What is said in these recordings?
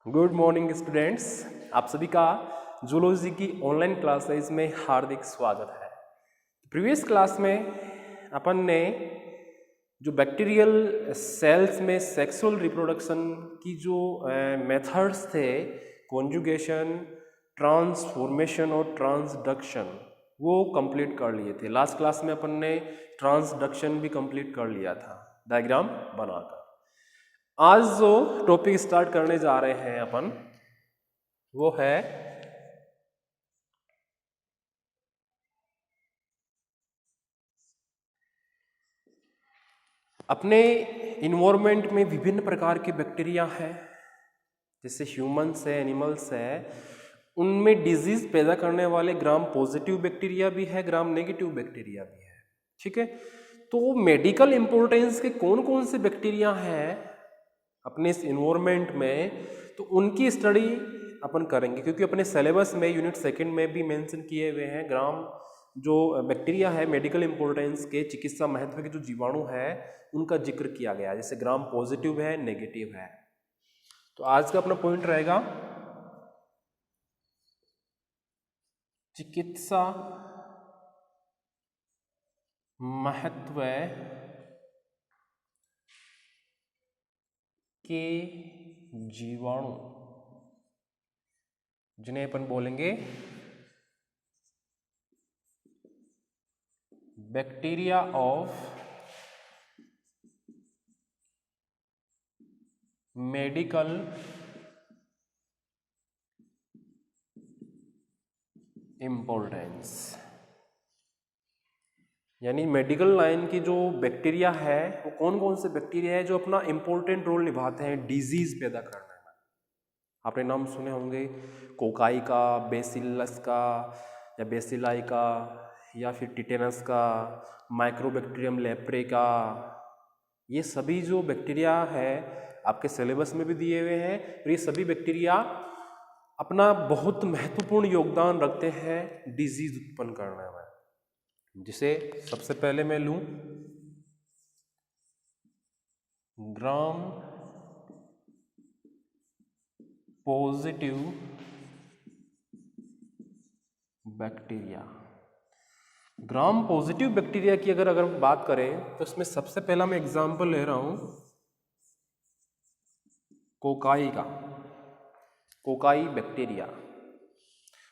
Good morning students, आप सभी का जूलॉजी की ऑनलाइन क्लासेस में हार्दिक स्वागत है। प्रीवियस क्लास में अपन ने जो बैक्टीरियल सेल्स में सेक्सुअल रिप्रोडक्शन की जो मेथड्स थे, कॉन्जुगेशन, ट्रांसफॉर्मेशन और ट्रांसडक्शन, वो कंप्लीट कर लिए थे। लास्ट क्लास में अपन ने ट्रांसडक्शन भी कंप्लीट कर लिया था डायग्राम बनाकर। आज जो टॉपिक स्टार्ट करने जा रहे हैं अपन, वो है अपने इन्वायरमेंट में विभिन्न प्रकार के बैक्टीरिया हैं, जैसे ह्यूमन्स है, एनिमल्स है, उनमें डिजीज पैदा करने वाले ग्राम पॉजिटिव बैक्टीरिया भी है, ग्राम नेगेटिव बैक्टीरिया भी है। ठीक है, तो मेडिकल इंपॉर्टेंस के कौन कौन से बैक्टीरिया हैं अपने इस इन्वायरमेंट में, तो उनकी स्टडी अपन करेंगे, क्योंकि अपने सिलेबस में यूनिट सेकंड में भी मेंशन किए हुए हैं ग्राम जो बैक्टीरिया है मेडिकल इंपॉर्टेंस के, चिकित्सा महत्व के जो जीवाणु है उनका जिक्र किया गया है, जैसे ग्राम पॉजिटिव है, नेगेटिव है। तो आज का अपना पॉइंट रहेगा चिकित्सा महत्व के जीवाणु, जिन्हें अपन बोलेंगे बैक्टीरिया ऑफ मेडिकल इंपॉर्टेंस। यानी मेडिकल लाइन की जो बैक्टीरिया है वो कौन कौन से बैक्टीरिया है जो अपना इंपॉर्टेंट रोल निभाते हैं डिजीज पैदा करने में। आपने नाम सुने होंगे कोकाई का, बेसिलस का या बेसिलाई का, या फिर टिटेनस का, माइक्रोबैक्टीरियम लेप्रे का। ये सभी जो बैक्टीरिया है आपके सिलेबस में भी दिए हुए हैं, और ये सभी बैक्टीरिया अपना बहुत महत्वपूर्ण योगदान रखते हैं डिजीज उत्पन्न करने में। जिसे सबसे पहले मैं लूं gram positive bacteria. Gram positive bacteria की अगर बात करें तो इसमें सबसे पहला मैं एग्जांपल ले रहा हूं कोकाई का, कोकाई बैक्टीरिया।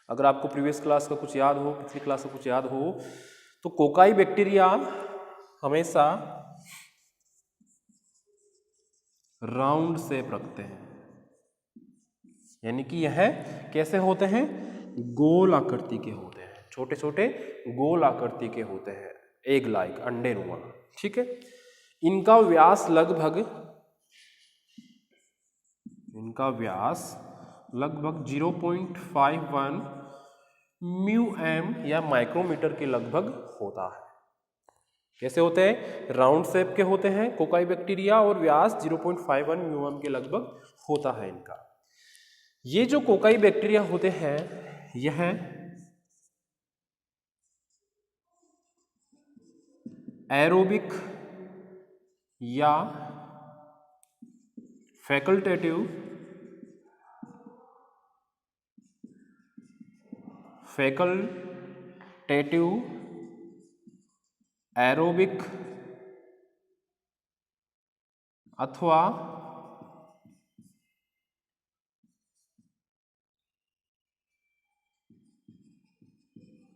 अगर आपको प्रीवियस क्लास का कुछ याद हो, पिछली क्लास का कुछ याद हो, तो कोकाई बैक्टीरिया हमेशा राउंड शेप रखते हैं, यानी कि यह कैसे होते हैं, गोल आकृति के होते हैं, छोटे छोटे गोल आकृति के होते हैं, एग लाइक, अंडे नुमा। ठीक है, इनका व्यास लगभग 0.51 μm या माइक्रोमीटर के लगभग होता है। कैसे होते हैं, राउंड शेप के होते हैं कोकाई बैक्टीरिया, और व्यास 0.51 μm के लगभग होता है इनका। ये जो कोकाई बैक्टीरिया होते हैं यह एरोबिक या फैकल्टेटिव एरोबिक अथवा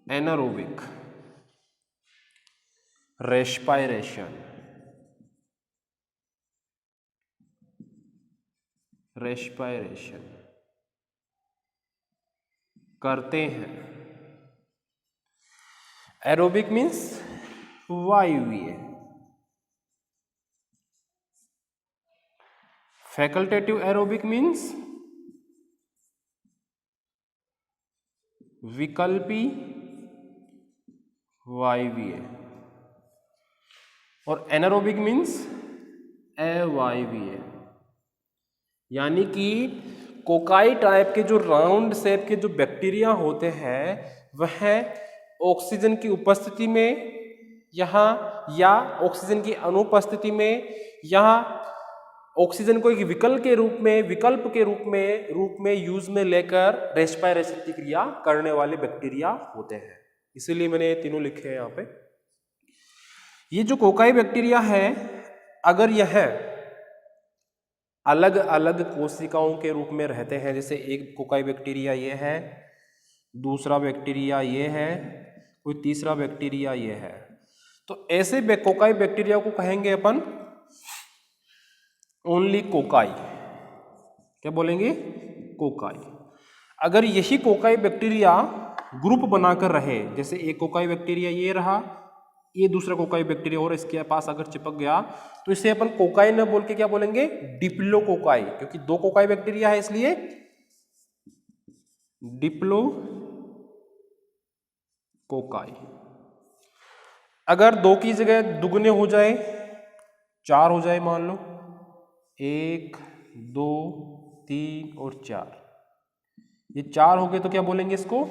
एनारोबिक रेस्पायरेशन करते हैं। एरोबिक मीन्स वायुवीय, फैकल्टेटिव एरोबिक मीन्स विकल्पी वायवीय, और एनारोबिक मीन्स अवायवीय। यानी कि कोकाई टाइप के जो राउंड शेप के जो बैक्टीरिया होते हैं वह ऑक्सीजन की उपस्थिति में यहाँ या ऑक्सीजन की अनुपस्थिति में यहाँ ऑक्सीजन को एक विकल्प के रूप में यूज में लेकर रेस्पिरेशन की क्रिया करने वाले बैक्टीरिया होते हैं। इसीलिए मैंने ये तीनों लिखे हैं यहाँ पे। ये जो कोकाई बैक्टीरिया है, अगर यह अलग अलग कोशिकाओं के रूप में रहते हैं, जैसे एक कोकाई बैक्टीरिया ये है, दूसरा बैक्टीरिया ये है, कोई तीसरा बैक्टीरिया ये है, तो ऐसे कोकाई बैक्टीरिया को कहेंगे अपन ओनली कोकाई। क्या बोलेंगे? कोकाई। अगर यही कोकाई बैक्टीरिया ग्रुप बनाकर रहे, जैसे एक कोकाई बैक्टीरिया ये रहा, ये दूसरा कोकाई बैक्टीरिया और इसके पास अगर चिपक गया, तो इसे अपन कोकाई न बोल के क्या बोलेंगे? डिप्लोकोकाई, क्योंकि दो कोकाई बैक्टीरिया है इसलिए डिप्लोकोकाई। अगर दो की जगह दुगने हो जाए, 4 हो जाए, मान लो 1 2 3 और 4, ये 4 हो गए, तो क्या बोलेंगे इसको?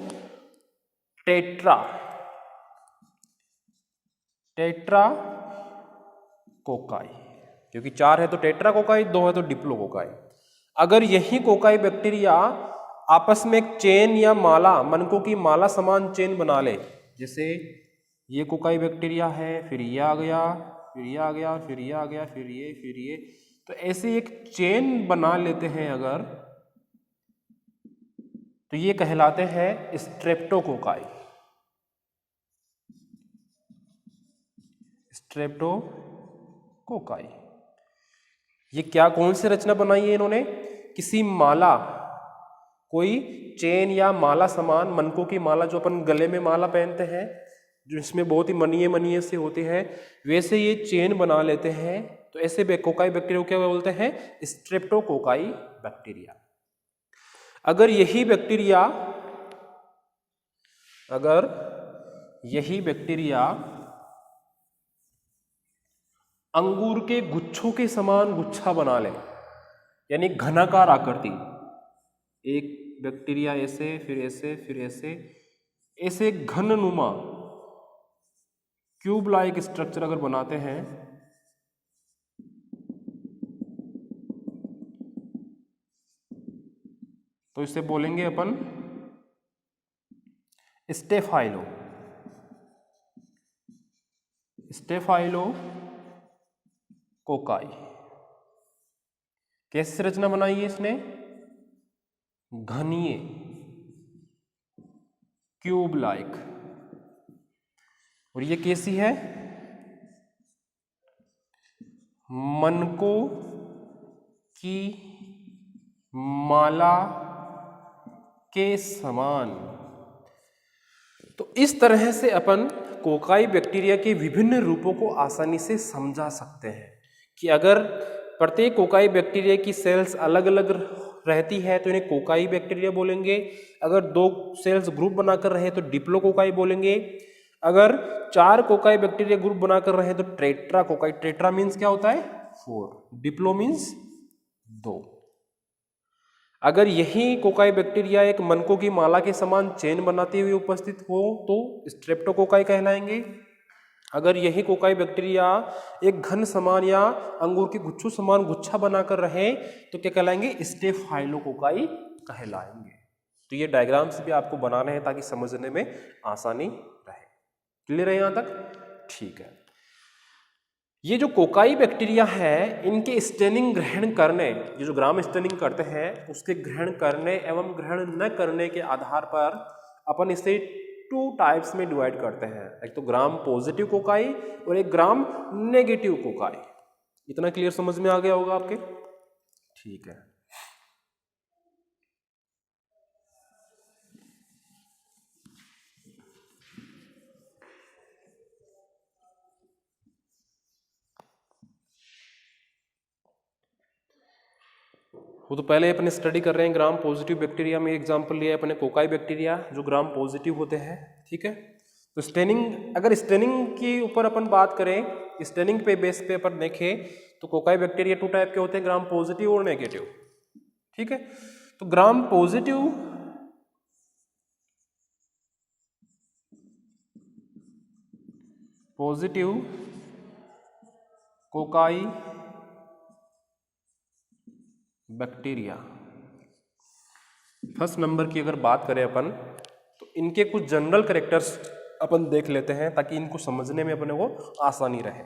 टेट्रा कोकाई, क्योंकि 4 है तो टेट्रा कोकाई, 2 है तो डिप्लोकोकाई। अगर यही कोकाई बैक्टीरिया आपस में एक चेन या माला, मनकों की माला समान चेन बना ले, जैसे ये कोकाई बैक्टीरिया है, फिर ये आ गया, फिर ये आ गया, फिर ये आ गया, फिर ये, तो ऐसे एक चेन बना लेते हैं अगर, तो ये कहलाते हैं स्ट्रेप्टोकोकाई। स्ट्रेप्टोकोकाई। ये क्या, कौन सी रचना बनाई है इन्होंने? किसी माला, कोई चेन या माला समान, मनकों की माला, जो अपन गले में माला पहनते हैं, जो इसमें बहुत ही मनिये से होते हैं, वैसे ये चेन बना लेते हैं। तो ऐसे कोकाई बैक्टीरिया को क्या बोलते हैं? Streptococci bacteria. अगर यही बैक्टीरिया अंगूर के गुच्छों के समान गुच्छा बना ले, यानी घनाकार आकृति, एक बैक्टीरिया ऐसे, फिर ऐसे, फिर ऐसे घननुमा क्यूब लाइक स्ट्रक्चर अगर बनाते हैं, तो इसे बोलेंगे अपन स्टेफाइलो कोकाई। कैसी रचना बनाई है इसने? घनीय, क्यूब लाइक। और ये कैसी है? मनकों की माला के समान। तो इस तरह से अपन कोकाई बैक्टीरिया के विभिन्न रूपों को आसानी से समझा सकते हैं कि अगर प्रत्येक कोकाई बैक्टीरिया की सेल्स अलग अलग रहती है तो इन्हें कोकाई बैक्टीरिया बोलेंगे। अगर 2 सेल्स ग्रुप बनाकर रहे तो डिप्लोकोकाई बोलेंगे। अगर 4 कोकाई बैक्टीरिया ग्रुप बनाकर रहे तो टेट्रा कोकाई। टेट्रा मीन्स क्या होता है? 4, डिप्लो मीन्स 2। अगर यही कोकाई बैक्टीरिया एक मनकों की माला के समान चेन बनाते हुए उपस्थित हो तो स्ट्रेप्टोकोकाई कहलाएंगे। अगर यही कोकाई बैक्टीरिया एक घन समान या अंगूर के गुच्छों समान गुच्छा बनाकर रहे तो क्या कहलाएंगे? स्टेफाइलोकोकाई कहलाएंगे। तो ये डायग्राम्स भी आपको बनाने हैं ताकि समझने में आसानी रहे। क्लियर है यहाँ तक? ठीक है। ये जो कोकाई बैक्टीरिया है, इनके स्टेनिंग ग्रहण करने, ये जो ग्राम स्टेनिंग करते हैं उसके ग्रहण करने एवं ग्रहण न करने के आधार पर अपन इसे 2 टाइप्स में डिवाइड करते हैं। एक तो ग्राम पॉजिटिव कोकाई और एक ग्राम नेगेटिव कोकाई। इतना क्लियर समझ में आ गया होगा आपके? ठीक है। वो तो पहले अपने स्टडी कर रहे हैं ग्राम पॉजिटिव बैक्टीरिया में। एग्जांपल लिया अपने कोकाई बैक्टीरिया जो ग्राम पॉजिटिव होते हैं। ठीक है। तो स्टेनिंग, अगर स्टेनिंग के ऊपर अपन बात करें, स्टेनिंग पे बेस पे अपन देखें तो कोकाई बैक्टीरिया 2 टाइप के होते हैं, ग्राम पॉजिटिव और नेगेटिव। ठीक है। तो gram positive cocci bacteria. First number की अगर बात करें अपन तो इनके कुछ जनरल कैरेक्टर्स अपन देख लेते हैं ताकि इनको समझने में अपने को आसानी रहे।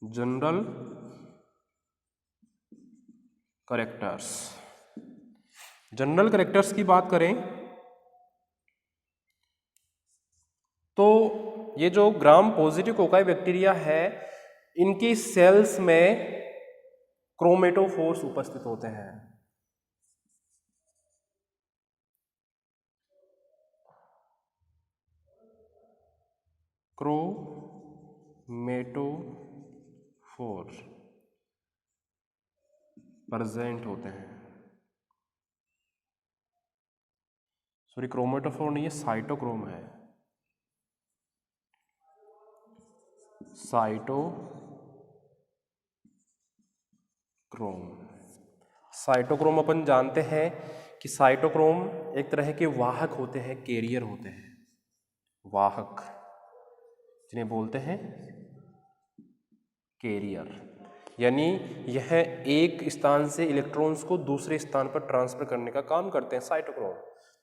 जनरल कैरेक्टर्स, जनरल कैरेक्टर्स की बात करें तो ये जो ग्राम पॉजिटिव कोकाई बैक्टीरिया है इनकी सेल्स में क्रोमेटोफोर्स उपस्थित होते हैं। क्रोमेटोफोर प्रेजेंट होते हैं। सॉरी, क्रोमेटोफोर नहीं है, साइटोक्रोम है। साइटोक्रोम अपन जानते हैं कि साइटोक्रोम एक तरह के वाहक होते हैं, कैरियर होते हैं, वाहक जिन्हें बोलते हैं कैरियर। यानी यह एक स्थान से इलेक्ट्रॉन्स को दूसरे स्थान पर ट्रांसफर करने का काम करते हैं साइटोक्रोम।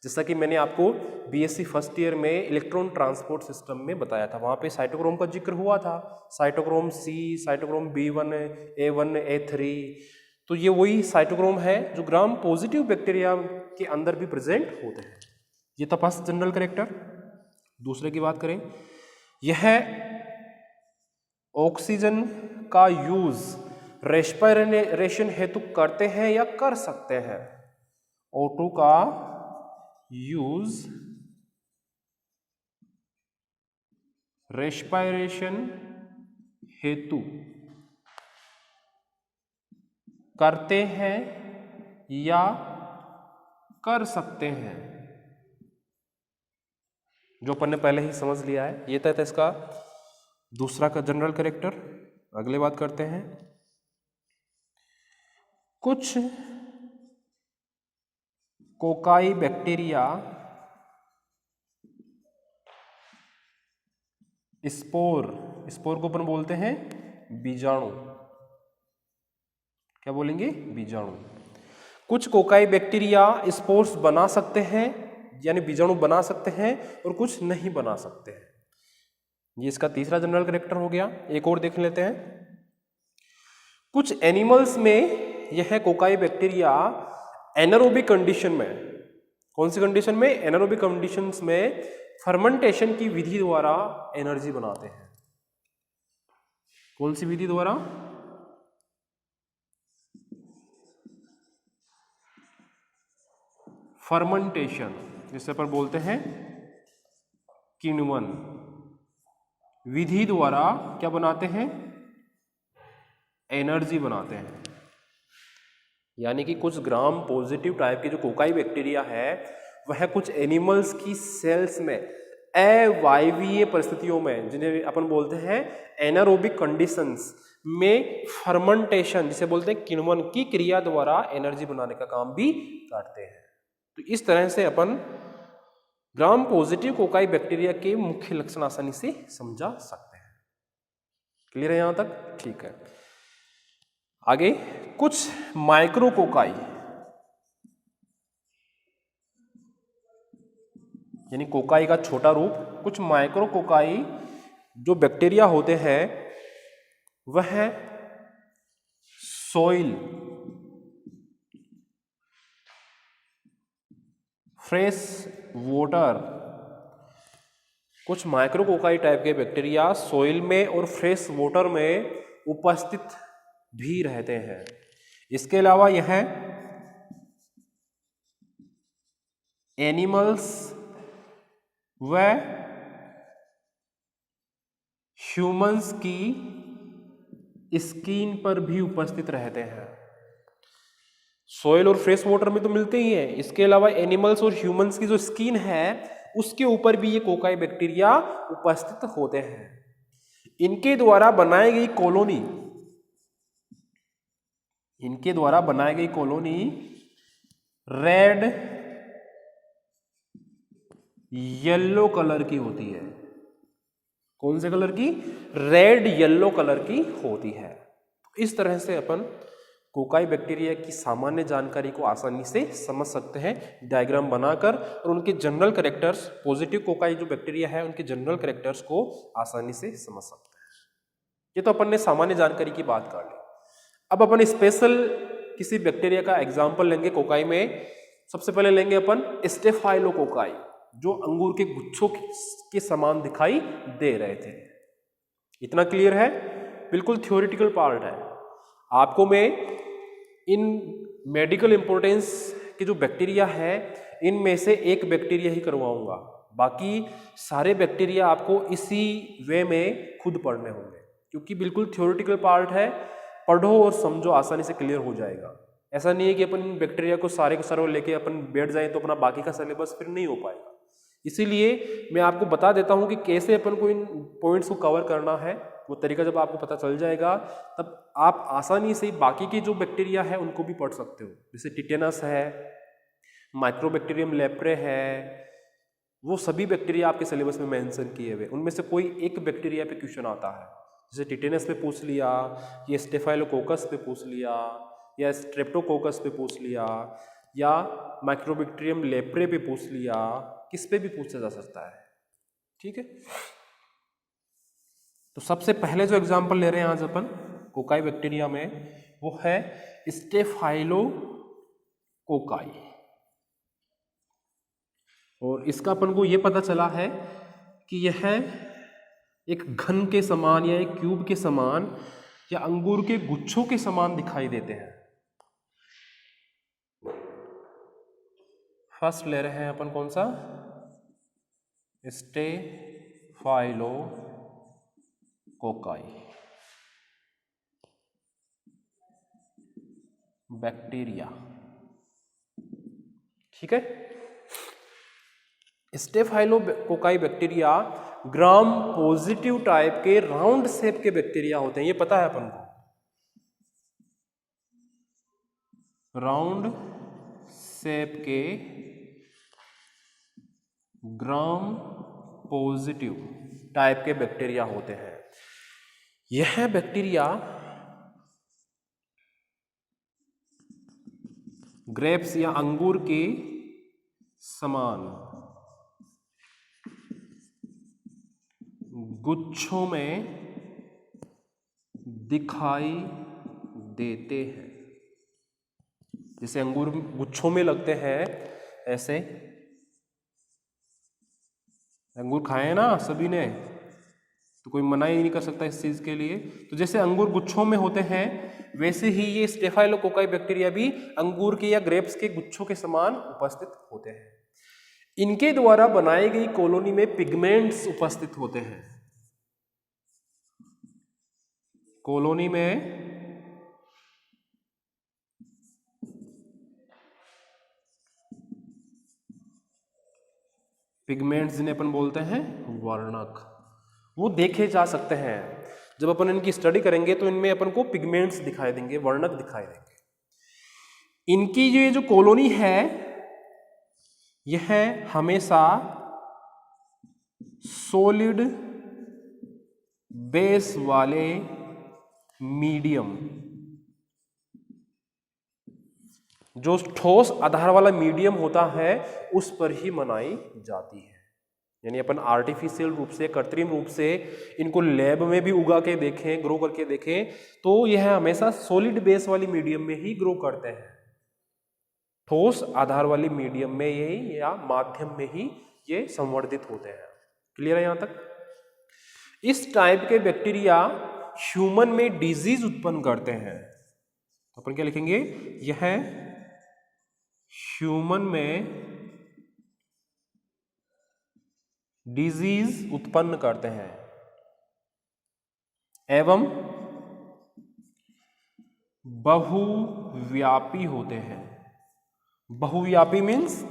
जैसा कि मैंने आपको बीएससी फर्स्ट ईयर में इलेक्ट्रॉन ट्रांसपोर्ट सिस्टम में बताया था, वहाँ पे साइटोक्रोम का जिक्र हुआ था। Cytochrome C, cytochrome B1, A1, A3, तो ये वही साइटोक्रोम है जो ग्राम पॉजिटिव बैक्टीरिया के अंदर भी प्रेजेंट होते हैं। ये था फर्स्ट जनरल कैरेक्टर। दूसरे की बात करें, यह ऑक्सीजन का यूज रेस्पिरेशन हेतु करते हैं या कर सकते हैं। O2 का यूज रेस्पिरेशन हेतु करते हैं या कर सकते हैं, जो अपन ने पहले ही समझ लिया है। ये था इसका दूसरा का जनरल कैरेक्टर। अगले बात करते हैं, कुछ कोकाई बैक्टीरिया स्पोर को अपन बोलते हैं बीजाणु। क्या बोलेंगे? बीजाणु। कुछ कोकाई बैक्टीरिया स्पोर्स बना सकते हैं यानी बीजाणु बना सकते हैं और कुछ नहीं बना सकते हैं। ये इसका तीसरा जनरल कैरेक्टर हो गया। एक और देख लेते हैं, कुछ एनिमल्स में यह कोकाई बैक्टीरिया एनारोबिक कंडीशन में, कौन सी कंडीशन में? एनारोबिक कंडीशंस में फर्मेंटेशन की विधि द्वारा एनर्जी बनाते हैं। कौन सी विधि द्वारा? फर्मेंटेशन, जिसे पर बोलते हैं किण्वन विधि द्वारा क्या बनाते हैं? एनर्जी बनाते हैं। यानी कि कुछ ग्राम पॉजिटिव टाइप के जो कोकाई बैक्टीरिया है वह कुछ एनिमल्स की सेल्स में अवायवीय परिस्थितियों में, जिन्हें अपन बोलते हैं एनारोबिक कंडीशंस में फर्मेंटेशन, जिसे बोलते हैं किण्वन की क्रिया द्वारा एनर्जी बनाने का काम भी करते हैं। तो इस तरह से अपन ग्राम पॉजिटिव कोकाई बैक्टीरिया के मुख्य लक्षण आसानी से समझा सकते हैं। क्लियर है यहां तक? ठीक है। आगे कुछ माइक्रो कोकाई यानी कोकाई का छोटा रूप, कुछ माइक्रो कोकाई जो बैक्टीरिया होते हैं वह सॉइल, फ्रेश वाटर, कुछ माइक्रो कोकाई टाइप के बैक्टीरिया सॉइल में और फ्रेश वाटर में उपस्थित भी रहते हैं। इसके अलावा यह एनिमल्स व ह्यूमंस की स्किन पर भी उपस्थित रहते हैं। सॉइल और फ्रेश वाटर में तो मिलते ही हैं, इसके अलावा एनिमल्स और ह्यूमंस की जो स्किन है उसके ऊपर भी ये कोकाई बैक्टीरिया उपस्थित होते हैं। इनके द्वारा बनाई गई कॉलोनी रेड येलो कलर की होती है। कौन से कलर की? रेड येलो कलर की होती है। इस तरह से अपन कोकाई बैक्टीरिया की सामान्य जानकारी को आसानी से समझ सकते हैं डायग्राम बनाकर, और उनके जनरल कैरेक्टर्स, पॉजिटिव कोकाई जो बैक्टीरिया है उनके जनरल कैरेक्टर्स को आसानी से समझ सकते हैं। ये तो अपन ने सामान्य जानकारी की बात कर ली। अब अपन स्पेशल किसी बैक्टीरिया का एग्जाम्पल लेंगे कोकाई में। सबसे पहले लेंगे अपन स्टेफाइलोकोकाई, जो अंगूर के गुच्छों के समान दिखाई दे रहे थे। इतना क्लियर है? बिल्कुल थ्योरेटिकल पार्ट है। आपको मैं इन मेडिकल इंपॉर्टेंस के जो बैक्टीरिया है इनमें से एक बैक्टीरिया ही करवाऊंगा, बाकी सारे बैक्टीरिया आपको इसी वे में खुद पढ़ने होंगे, क्योंकि बिल्कुल थ्योरेटिकल पार्ट है। पढ़ो और समझो, आसानी से क्लियर हो जाएगा। ऐसा नहीं है कि अपन बैक्टीरिया को सारे लेके अपन बैठ जाए तो अपना बाकी का सिलेबस फिर नहीं हो पाएगा। इसीलिए मैं आपको बता देता हूं कि कैसे अपन को इन पॉइंट्स को कवर करना है। वो तरीका जब आपको पता चल जाएगा तब आप आसानी से बाकी के जो बैक्टीरिया है उनको भी पढ़ सकते हो। जैसे टिटेनस है, माइक्रोबैक्टीरियम लेप्रे है, वो सभी बैक्टीरिया आपके सिलेबस में मेंशन किए हुए। उनमें से कोई एक बैक्टीरिया पे क्वेश्चन आता है, जैसे टिटेनस पे पूछ लिया, या स्टेफाइलोकोकस पे पूछ लिया, या स्ट्रेप्टोकोकस पे पूछ लिया, या माइक्रोबैक्टीरियम लेप्रे पे पूछ लिया, किस पे भी पूछा जा सकता है। ठीक है, तो सबसे पहले जो एग्जांपल ले रहे हैं आज अपन कोकाई बैक्टीरिया में, वो है स्टेफाइलोकोकाई। और इसका अपन को ये पता चला है कि यह एक घन के समान या एक क्यूब के समान या अंगूर के गुच्छों के समान दिखाई देते हैं। फर्स्ट ले रहे हैं अपन कौन सा? Staphylococci bacteria. ठीक है, staphylococci bacteria gram positive type के राउंड शेप के बैक्टीरिया होते हैं, ये पता है अपन को। राउंड शेप के ग्राम पॉजिटिव टाइप के बैक्टीरिया होते हैं। यह बैक्टीरिया ग्रेप्स या अंगूर के समान गुच्छों में दिखाई देते हैं। जैसे अंगूर गुच्छों में लगते हैं, ऐसे अंगूर खाए ना सभी ने, तो कोई मना ही नहीं कर सकता इस चीज के लिए। तो जैसे अंगूर गुच्छों में होते हैं, वैसे ही ये स्टेफाइलोकोकाई बैक्टीरिया भी अंगूर के या ग्रेप्स के गुच्छों के समान उपस्थित होते हैं। इनके द्वारा बनाई गई कॉलोनी में पिगमेंट्स उपस्थित होते हैं। कॉलोनी में पिगमेंट्स जिन्हें अपन बोलते हैं वर्णक, वो देखे जा सकते हैं। जब अपन इनकी स्टडी करेंगे तो इनमें अपन को पिगमेंट्स दिखाई देंगे, वर्णक दिखाई देंगे। इनकी ये जो कॉलोनी है यह हमेशा सॉलिड बेस वाले मीडियम, जो ठोस आधार वाला मीडियम होता है उस पर ही बनाई जाती है। यानी अपन आर्टिफिशियल रूप से, कृत्रिम रूप से इनको लैब में भी उगा के देखें, ग्रो करके देखें, तो यह हमेशा सॉलिड बेस वाली मीडियम में ही ग्रो करते हैं। ठोस आधार वाली मीडियम में यही या माध्यम में ही ये संवर्धित होते हैं। क्लियर है यहां तक? इस टाइप के बैक्टीरिया ह्यूमन में डिजीज उत्पन्न करते हैं। तो अपन क्या लिखेंगे? यह ह्यूमन में डिजीज उत्पन्न करते हैं एवं बहुव्यापी होते हैं। बहुव्यापी मीन्स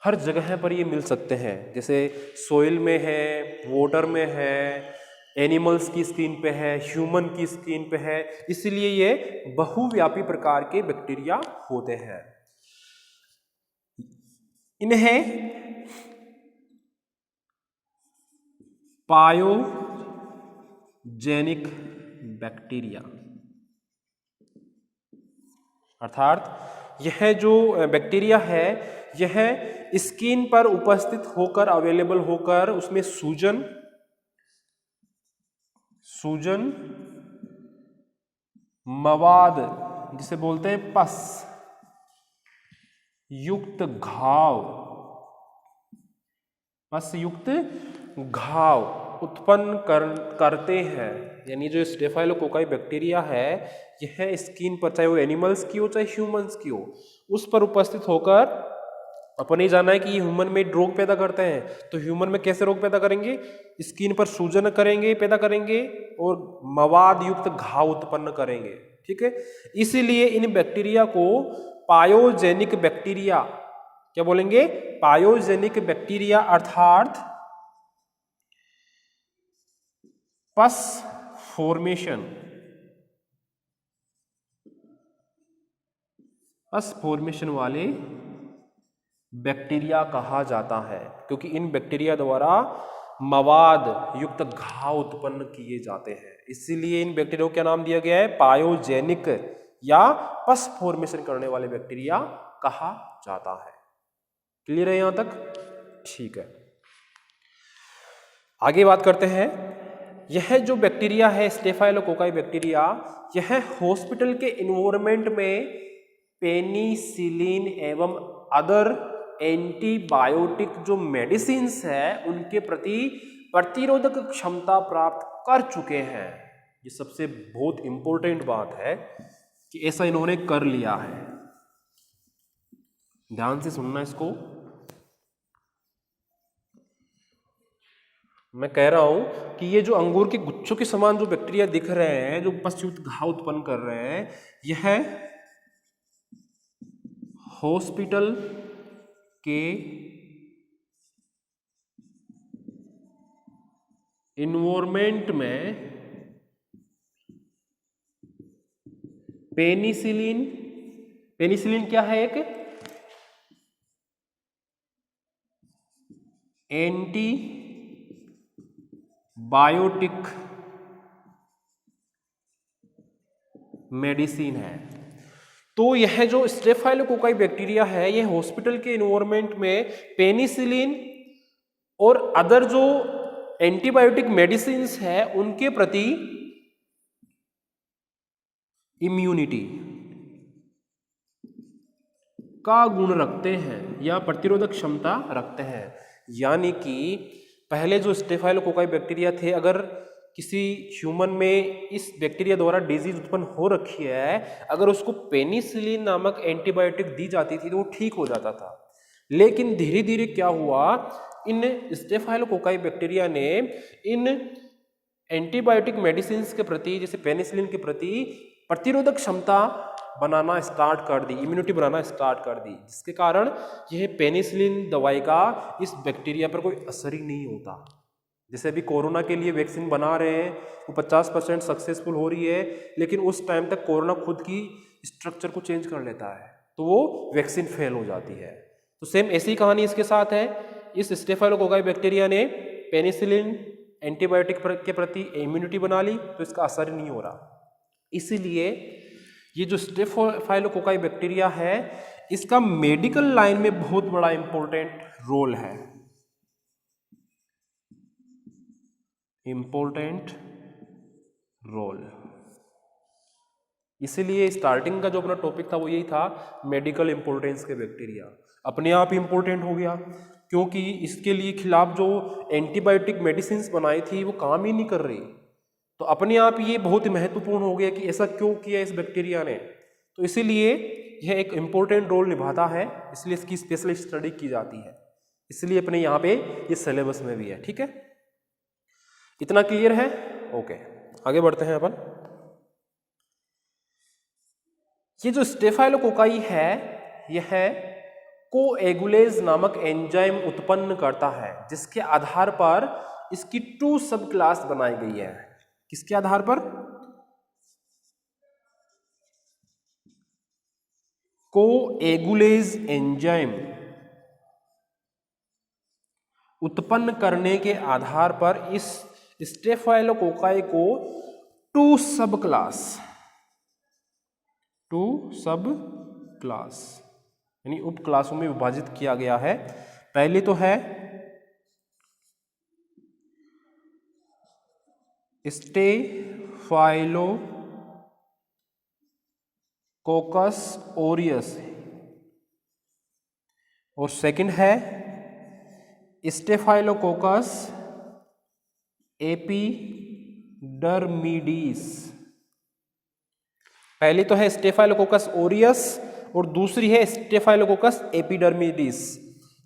हर जगह पर ये मिल सकते हैं, जैसे सोइल में है, वाटर में है, एनिमल्स की स्किन पे है, ह्यूमन की स्किन पे है, इसलिए ये बहुव्यापी प्रकार के बैक्टीरिया होते हैं। इन्हें पायोजेनिक बैक्टीरिया अर्थात यह जो बैक्टीरिया है यह स्किन पर उपस्थित होकर, अवेलेबल होकर उसमें सूजन मवाद जिसे बोलते हैं पस युक्त घाव उत्पन्न करते हैं। यानी जो स्टेफाइलोकोकाई बैक्टीरिया है यह स्किन पर, चाहे वो एनिमल्स की हो चाहे ह्यूमंस की हो, उस पर उपस्थित होकर, अपने जाना है कि ये ह्यूमन में रोग पैदा करते हैं, तो ह्यूमन में कैसे रोग पैदा करेंगे? स्किन पर सूजन पैदा करेंगे और मवाद युक्त घाव उत्पन्न करेंगे। ठीक है, इसीलिए इन बैक्टीरिया को पायोजेनिक बैक्टीरिया, क्या बोलेंगे? पायोजेनिक बैक्टीरिया अर्थात पस फॉर्मेशन वाले बैक्टीरिया कहा जाता है, क्योंकि इन बैक्टीरिया द्वारा मवाद युक्त घाव उत्पन्न किए जाते हैं। इसीलिए इन बैक्टीरिया को क्या नाम दिया गया है? पायोजेनिक या पस फॉर्मेशन करने वाले बैक्टीरिया कहा जाता है। क्लियर है यहां तक? ठीक है, आगे बात करते हैं। यह जो बैक्टीरिया है स्टेफाइलोकोकाई बैक्टीरिया, यह हॉस्पिटल के इन्वायरमेंट में पेनिसिलिन एवं अदर एंटीबायोटिक जो मेडिसिन्स है उनके प्रति प्रतिरोधक क्षमता प्राप्त कर चुके हैं। ये सबसे बहुत इंपॉर्टेंट बात है कि ऐसा इन्होंने कर लिया है। ध्यान से सुनना इसको। मैं कह रहा हूं कि ये जो अंगूर के गुच्छों के समान जो बैक्टीरिया दिख रहे हैं, जो पसयुक्त घाव उत्पन्न कर रहे हैं, यह हॉस्पिटल के इन्वायरमेंट में पेनिसिलिन क्या है? एक एंटीबायोटिक मेडिसिन है। तो यह जो स्टेफाइलोकोकाई बैक्टीरिया है यह हॉस्पिटल के इन्वायरमेंट में पेनिसिलिन और अदर जो एंटीबायोटिक मेडिसिन्स है उनके प्रति इम्यूनिटी का गुण रखते हैं या प्रतिरोधक क्षमता रखते हैं। यानी कि पहले जो स्टेफाइलोकोकाई बैक्टीरिया थे, अगर किसी ह्यूमन में इस बैक्टीरिया द्वारा डिजीज उत्पन्न हो रखी है, अगर उसको पेनिसिलिन नामक एंटीबायोटिक दी जाती थी तो वो ठीक हो जाता था। लेकिन धीरे धीरे क्या हुआ, इन स्टेफाइलोकोकाई बैक्टीरिया ने इन एंटीबायोटिक मेडिसिन के प्रति, जैसे पेनिसिलिन के प्रति प्रतिरोधक क्षमता बनाना स्टार्ट कर दी, इम्यूनिटी बनाना स्टार्ट कर दी, जिसके कारण यह पेनिसिलिन दवाई का इस बैक्टीरिया पर कोई असर ही नहीं होता। जैसे अभी कोरोना के लिए वैक्सीन बना रहे हैं, वो 50% सक्सेसफुल हो रही है, लेकिन उस टाइम तक कोरोना खुद की स्ट्रक्चर को चेंज कर लेता है तो वो वैक्सीन फेल हो जाती है। तो सेम ऐसी कहानी इसके साथ है। इस स्टेफाइलोकोकाई बैक्टीरिया ने पेनिसिलिन एंटीबायोटिक के प्रति इम्यूनिटी बना ली तो इसका असर नहीं हो रहा। इसीलिए ये जो स्टेफाइलोकोकाई बैक्टीरिया है इसका मेडिकल लाइन में बहुत बड़ा इंपॉर्टेंट रोल है। इंपॉर्टेंट रोल, इसीलिए स्टार्टिंग का जो अपना टॉपिक था वो यही था, मेडिकल इंपॉर्टेंस के बैक्टीरिया। अपने आप इंपॉर्टेंट हो गया क्योंकि इसके लिए खिलाफ जो एंटीबायोटिक मेडिसिन बनाई थी वो काम ही नहीं कर रही, तो अपने आप ये बहुत महत्वपूर्ण हो गया कि ऐसा क्यों किया इस बैक्टीरिया ने। तो इसीलिए यह एक इम्पोर्टेंट रोल निभाता है, इसलिए इसकी स्पेशल स्टडी की जाती है, इसलिए अपने यहाँ पे ये सिलेबस में भी है। ठीक है, इतना क्लियर है? ओके, आगे बढ़ते हैं अपन। ये जो स्टेफाइलोकोकाई है यह कोएगुलेज नामक एंजाइम उत्पन्न करता है, जिसके आधार पर इसकी 2 सब क्लास बनाई गई है। किसके आधार पर? कोएगुलेज एंजाइम उत्पन्न करने के आधार पर इस स्टेफाइलोकोकाई को 2 सब टू सब क्लास, यानी उप क्लासों में विभाजित किया गया है। पहले तो है स्टेफाइलोकोकस ओरियस और सेकंड है स्टेफाइलोकोकस एपिडर्मिडिस। पहली तो है स्टेफाइलोकोकस ओरियस और दूसरी है स्टेफाइलोकोकस एपिडर्मिडिस।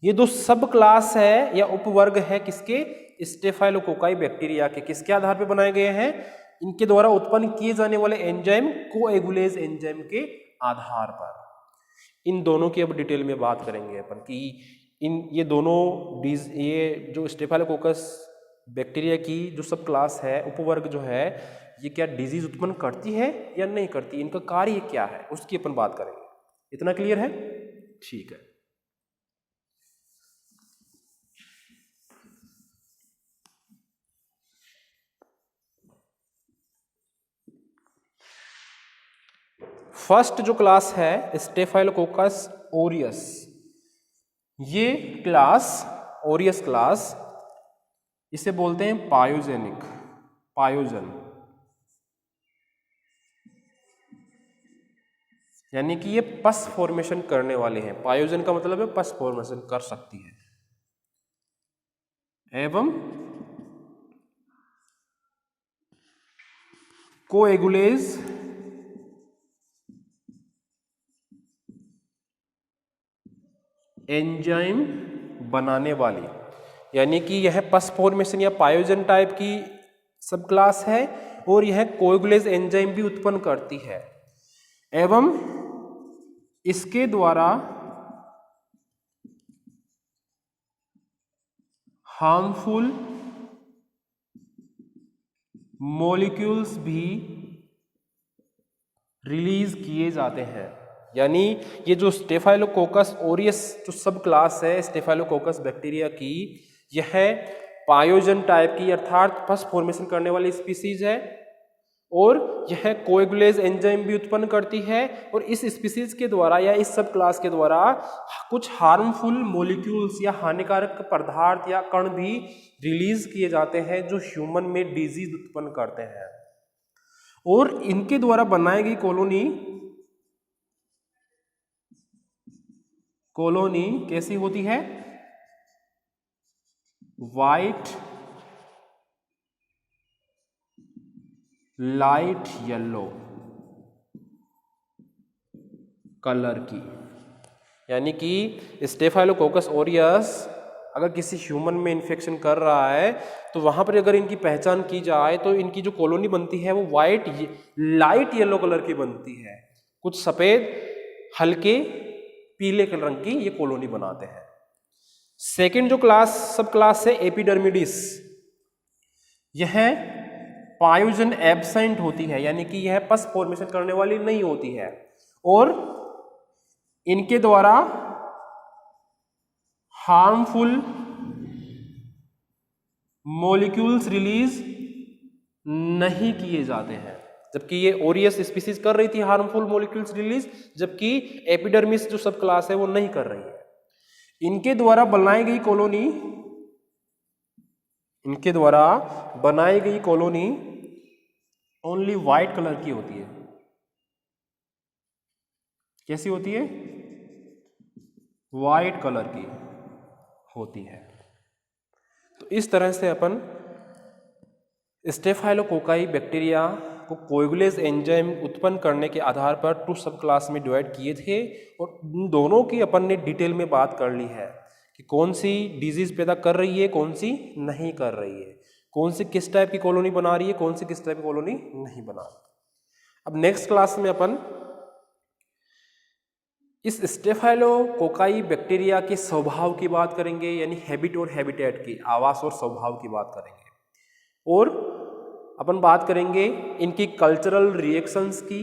ये दो सब क्लास है या उपवर्ग है किसके? स्टेफाइलोकोकाई बैक्टीरिया के। किसके आधार पर बनाए गए हैं? इनके द्वारा उत्पन्न किए जाने वाले एंजाइम कोएगुलेज एंजाइम के आधार पर। इन दोनों की अब डिटेल में बात करेंगे अपन कि ये दोनों ये जो स्टेफाइलोकोकस बैक्टीरिया की जो सब क्लास है, उपवर्ग जो है, ये क्या डिजीज उत्पन्न करती है या नहीं करती, इनका कार्य क्या है, उसकी अपन बात करेंगे। इतना क्लियर है? ठीक है। फर्स्ट जो क्लास है स्टेफाइलोकोकस ओरियस, ये क्लास ओरियस क्लास इसे बोलते हैं पायोजेनिक, पायोजन, यानी कि ये पस फॉर्मेशन करने वाले हैं। पायोजन का मतलब है पस फॉर्मेशन कर सकती है एवं कोएगुलेज एंजाइम बनाने वाली, यानी कि यह पस फॉर्मेशन या पायोजन टाइप की सब क्लास है और यह कोएगुलेज एंजाइम भी उत्पन्न करती है एवं इसके द्वारा हार्मफुल मॉलिक्यूल्स भी रिलीज किए जाते हैं। यानी ये जो स्टेफाइलोकोकस ओरियस जो सब क्लास है स्टेफाइलोकोकस बैक्टीरिया की, यह पायोजन टाइप की अर्थात पस फॉर्मेशन करने वाली स्पीसीज है और यह कोएगुलेज एंजाइम भी उत्पन्न करती है और इस स्पीसीज के द्वारा या इस सब क्लास के द्वारा कुछ हार्मफुल मॉलिक्यूल्स या हानिकारक पदार्थ या कण भी रिलीज किए जाते हैं जो ह्यूमन में डिजीज उत्पन्न करते हैं। और इनके द्वारा बनाई गई कॉलोनी कैसी होती है? वाइट, लाइट येलो कलर की, यानी कि स्टेफाइलोकोकस ओरियस अगर किसी ह्यूमन में इन्फेक्शन कर रहा है तो वहां पर अगर इनकी पहचान की जाए तो इनकी जो कॉलोनी बनती है वो वाइट लाइट येलो कलर की बनती है, कुछ सफेद हल्के पीले रंग की ये कॉलोनी बनाते हैं। सेकंड जो क्लास सब क्लास है एपिडर्मिडिस, यह पायोजन एब्सेंट होती है, यानी कि यह पस फॉर्मेशन करने वाली नहीं होती है और इनके द्वारा हार्मफुल मॉलिक्यूल्स रिलीज नहीं किए जाते हैं। जबकि ये ओरियस स्पीसीज कर रही थी हार्मफुल मॉलिक्यूल्स रिलीज, जबकि एपिडर्मिस जो सब क्लास है वो नहीं कर रही है। इनके द्वारा बनाई गई कॉलोनी ओनली व्हाइट कलर की होती है। कैसी होती है? व्हाइट कलर की होती है। तो इस तरह से अपन स्टेफाइलोकोकाई बैक्टीरिया को कोएगुलेज एंजाइम उत्पन्न करने के आधार पर टू सब क्लास में डिवाइड किए थे और इन दोनों की अपन ने डिटेल में बात कर ली है कि कौन सी डिजीज पैदा कर रही है, कौन सी नहीं कर रही है, कौन सी किस टाइप की कॉलोनी बना रही है, कौन सी किस टाइप की कॉलोनी नहीं बना रही। अब नेक्स्ट क्लास में अपन इस स्टेफाइलोकोकाई बैक्टीरिया के स्वभाव की बात करेंगे, यानी हैबिट और हैबिटेट की, आवास और स्वभाव की बात करेंगे और अपन बात करेंगे इनकी कल्चरल रिएक्शंस की,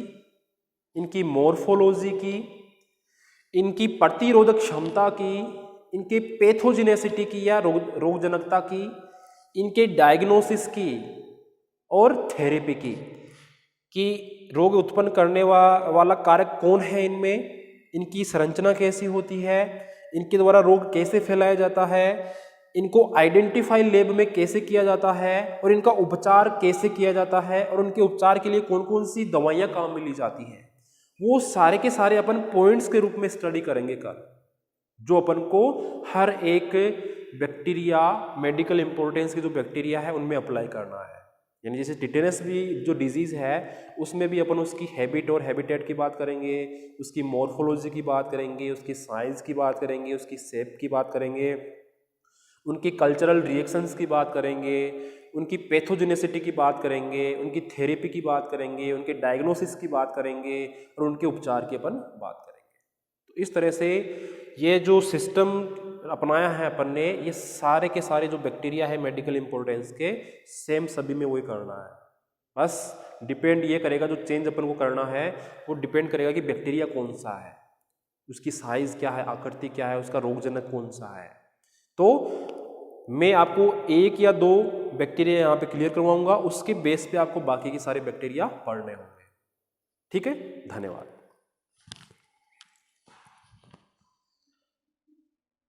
इनकी मॉर्फोलॉजी की, इनकी प्रतिरोधक क्षमता की, इनके पैथोजेनेसिटी की या रोगजनकता की, इनके डायग्नोसिस की और थेरेपी की, कि रोग उत्पन्न करने वाला कारक कौन है इनमें, इनकी संरचना कैसी होती है, इनके द्वारा रोग कैसे फैलाया जाता है, इनको आइडेंटिफाई लैब में कैसे किया जाता है और इनका उपचार कैसे किया जाता है और उनके उपचार के लिए कौन कौन सी दवाइयाँ काम में ली जाती हैं, वो सारे के सारे अपन पॉइंट्स के रूप में स्टडी करेंगे कल, जो अपन को हर एक बैक्टीरिया, मेडिकल इंपॉर्टेंस के जो बैक्टीरिया है उनमें अप्लाई करना है। यानी जैसे टिटेनस भी जो डिजीज़ है उसमें भी अपन उसकी हैबिट और हैबिटेट की बात करेंगे, उसकी मॉर्फोलॉजी की बात करेंगे, उसकी साइज की बात करेंगे, उसकी शेप की बात करेंगे, उनकी कल्चरल रिएक्शंस की बात करेंगे, उनकी पैथोजेनेसिटी की बात करेंगे, उनकी थेरेपी की बात करेंगे, उनके डायग्नोसिस की बात करेंगे और उनके उपचार की अपन बात करेंगे। तो इस तरह से ये जो सिस्टम अपनाया है अपन ने, ये सारे के सारे जो बैक्टीरिया है मेडिकल इंपॉर्टेंस के, सेम सभी में वही करना है। बस डिपेंड ये करेगा, जो चेंज अपन को करना है वो डिपेंड करेगा कि बैक्टीरिया कौन सा है, उसकी साइज क्या है, आकृति क्या है, उसका रोगजनक कौन सा है। तो मैं आपको एक या दो बैक्टीरिया यहाँ पे क्लियर करवाऊंगा, उसके बेस पे आपको बाकी के सारे बैक्टीरिया पढ़ने होंगे। ठीक है, धन्यवाद।